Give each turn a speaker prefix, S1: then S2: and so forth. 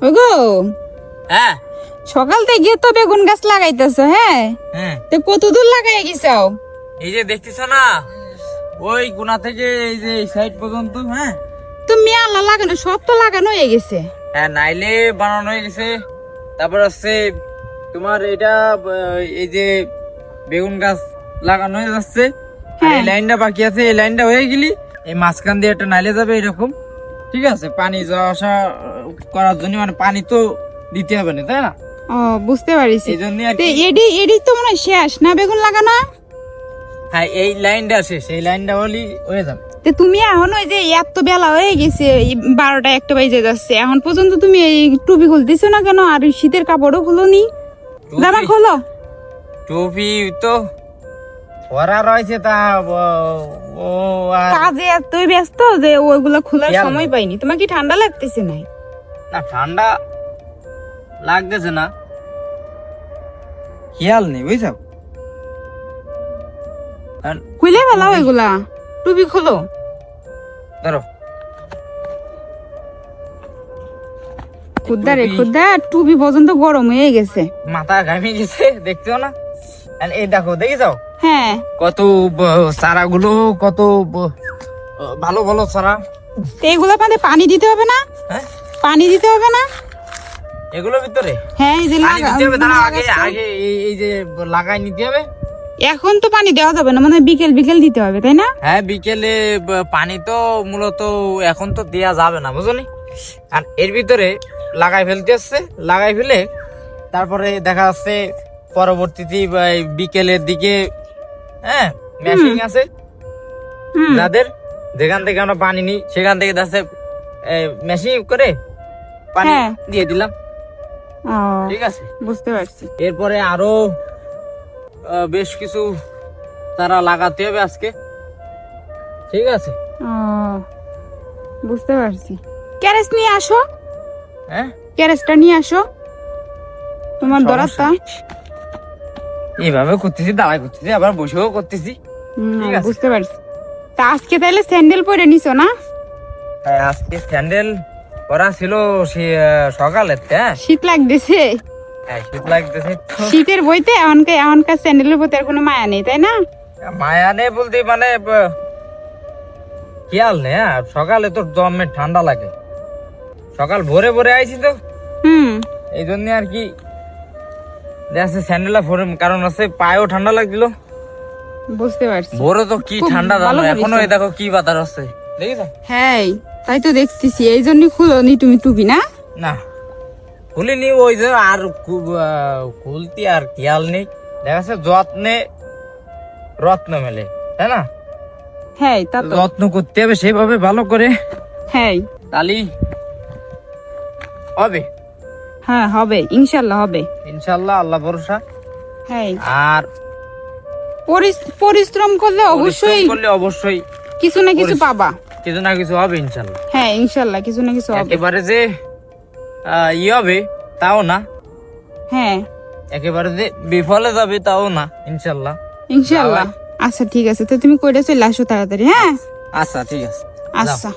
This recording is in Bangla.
S1: ওগো
S2: হ্যাঁ
S1: সকাল থেকে তো বেগুন গাছ লাগাইতেছো, হ্যাঁ
S2: হ্যাঁ
S1: তো কত দূর লাগাই গেছো?
S2: এই যে দেখতেছ না, ওই কোনা থেকে এই যে এই সাইড পর্যন্ত। হ্যাঁ
S1: তুমি আল্লাহ লাগানো সব তো লাগানো হয়ে গেছে।
S2: হ্যাঁ নাইলে বানানো হয়ে গেছে। তারপর হচ্ছে তোমার এটা এই যে বেগুন গাছ লাগানো হয়ে যাচ্ছে। আর এই লাইনটা বাকি আছে, এই লাইনটা হয়ে গেলি এই মাঝখান দিয়ে একটা নাইলে যাবে এরকম। ঠিক আছে, পানি যাওয়া আসা করার জন্য, মানে পানি তো দিতে হবে না, তাই না?
S1: ও বুঝতে পারিছি।
S2: এই জন্য আর
S1: তো
S2: কি।
S1: এডি তো মনে হয় শেষ না বেগুন লাগানো?
S2: হ্যাঁ এই লাইনটা শেষ, এই লাইনটা হলেই হয়ে যাবে।
S1: তো তুমি এখন ওই যে এত বেলা হয়ে গেছে, 12টা 1টা বাজে যাচ্ছে, এখন পর্যন্ত তুমি এই টুপি খুলতেছো না কেন? আর ওই শীতের কাপড়ও খুলোনি, জামা খোলো।
S2: টুপি তো পরা রয়েছে, তা ও আর
S1: কাজে এতই ব্যস্ত যে ওইগুলা খোলার
S2: খেয়াল
S1: সময়
S2: নেই।
S1: পাইনি। তোমার কি ঠান্ডা লাগতেছে না?
S2: না ঠান্ডা লাগতেছে না, খেয়াল নেই বুঝছো।
S1: খুলে ফেলাও এগুলা, টুপি খোলো।
S2: ধরো
S1: খুদ্দা রে
S2: টুপি।
S1: খুদ্দা, টুপি পর্যন্ত গরম হয়ে গেছে।
S2: মাথা ঘামে গেছে, দেখছো না? আর এই দেখো, দেখেছো
S1: হ্যাঁ
S2: কত চারা গুলো, কত ভালো ভালো চারা।
S1: তো এগুলা পাতে পানি দিতে হবে না?
S2: হ্যাঁ
S1: পানি দিতে হবে না?
S2: এগুলোর ভিতরে
S1: হ্যাঁ এই যে
S2: পানি দিতে হবে, দাঁড়া, আগে
S1: লাগাচ্ছো।
S2: আগে এই যে লাগাই নিতে হবে।
S1: এখন তো পানি দেওয়া যাবে না, মানে বিকেল বিকেল দিতে হবে, তাই না?
S2: হ্যাঁ বিকেলে পানি তো মূলত এখন তো দেয়া যাবে না, বুঝলি? আর এর ভিতরে লাগাই ফেলতে হচ্ছে, লাগাই ফেলে তারপরে দেখা যাচ্ছে পরবর্তীতে এই বিকেলের দিকে, হ্যাঁ মেশিন আছে
S1: হুম
S2: যাদের, যেখান থেকে আমরা পানি নিই সেখান থেকে যাচ্ছে মেশিন করে পানি
S1: হ্যাঁ।
S2: দিয়ে দিলাম।
S1: ও
S2: ঠিক আছে,
S1: বুঝতে পারছি।
S2: এরপরে আরো বেশ কিছু তারা লাগাতে হবে আজকে। ঠিক আছে,
S1: ও বুঝতে পারছি। ক্যারেজ নিয়ে আসো,
S2: হ্যাঁ
S1: ক্যারেজটা নিয়ে আসো, তোমার দরাজটা।
S2: এইভাবে করতেছি, দাঁড়াই করতেছি, আবার বসেও করতেছি। ঠিক আছে।
S1: বুঝতে পারছি। তা আজকে তাহলে স্যান্ডেল পরে নিছো না?
S2: আজকে স্যান্ডেল পরা ছিল সে সকালে। হ্যাঁ
S1: শীত লাগতেছে,
S2: শীত লাগতেছে তো।
S1: শীতের বইতে এখনকার স্যান্ডেলের প্রতি আর কোনো মায়া নেই, তাই না?
S2: মায়া নেই বলতে মানে খেয়াল নেই। হ্যাঁ সকালে তো দমে ঠান্ডা লাগে, সকাল ভোরে ভোরে আইছি তো,
S1: হুম
S2: এই জন্য আর কি দেখছে স্যান্ডেল পরে, কারণ আছে পায়েও ঠান্ডা লাগছিল।
S1: বুঝতে পারছি।
S2: ভোরে তো কি
S1: খুব
S2: ঠান্ডা
S1: ভালো
S2: জানো,
S1: করেছো।
S2: এখনো এই দেখো কি বাতাস আছে, দেখেছো?
S1: হ্যাঁ তাই তো দেখতেছি, এই জন্যই খুলোনি তুমি টুপি, না?
S2: না খুলিনি, ওই যে আর খুলতি আর খেয়াল নেই। দেখা যাচ্ছে যত্নে রত্ন মেলে, তাই না?
S1: হ্যাঁ তা তো,
S2: যত্ন করতে হবে সেভাবে ভালো করে,
S1: হ্যাঁ
S2: তালি হবে
S1: হ্যাঁ হবে, ইনশাল্লাহ হবে।
S2: ইনশাল্লাহ, আল্লাহ ভরসা।
S1: হ্যাঁ
S2: আর
S1: পরিশ্রম করলে
S2: পরিশ্রম
S1: অবশ্যই
S2: করলে অবশ্যই
S1: কিছু না কিছু
S2: পরিশ্রম-
S1: পাবা।
S2: কিছু না কিছু হবে ইনশাল্লাহ।
S1: হ্যাঁ ইনশাল্লাহ কিছু না কিছু হবে।
S2: একেবারে যে হবে তাও না,
S1: হ্যাঁ
S2: একেবারে যে বিফলে যাবে তাও না, ইনশাল্লাহ।
S1: ইনশাল্লাহ। আচ্ছা ঠিক আছে, তো তুমি কইরা চলে আসো তাড়াতাড়ি। হ্যাঁ
S2: আচ্ছা ঠিক আছে, যাও।
S1: আচ্ছা।